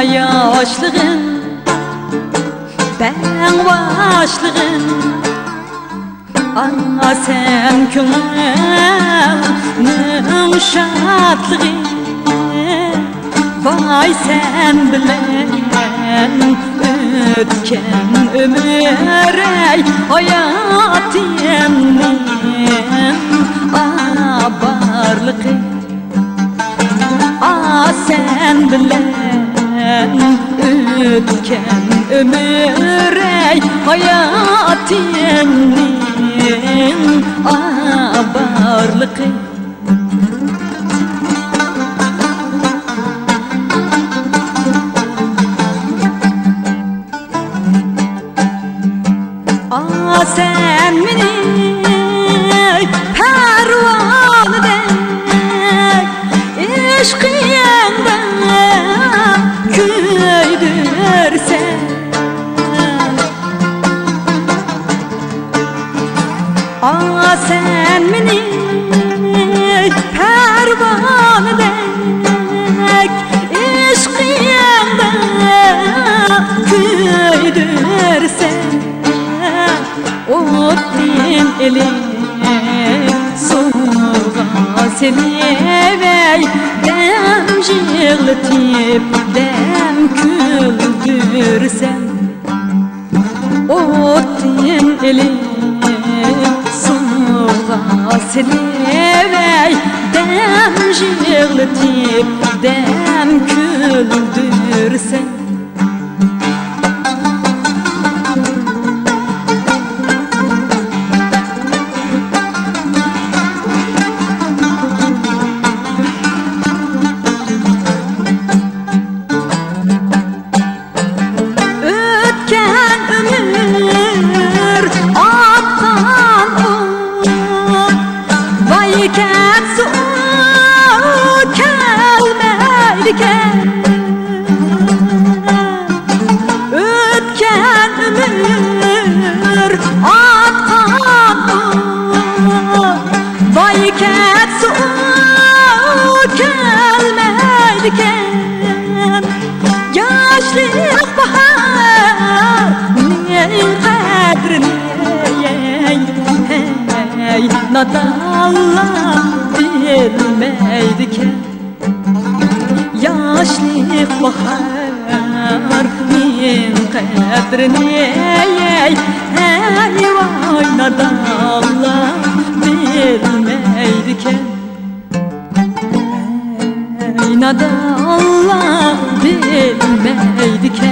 Yaşlığın, ben başlığın, ana sen könlümün şadlığı. Vay sen bilen ötken ömür ey hayatımın abarlığı. Sen bilen ötken ömür ey hayatımın abarlığı. Sen beni pervaneden aşkından köydürsen, sen beni pervaneden aşkından köydürsen, ottin elin soğuğa seni ey dem jığlatıp dem küldürsen. Ottin elin soğuğa seni ey dem jığlatıp dem küldürsen. Ötken ömür akkan vay ketsu kelmeydiken, yaşlık bahar neyin kadrini hey nadallah bilmeydiken. Yaşlık bahar min kadrini ey vay nadallah bilmeydiken. Ey nadallah bilmeydiken.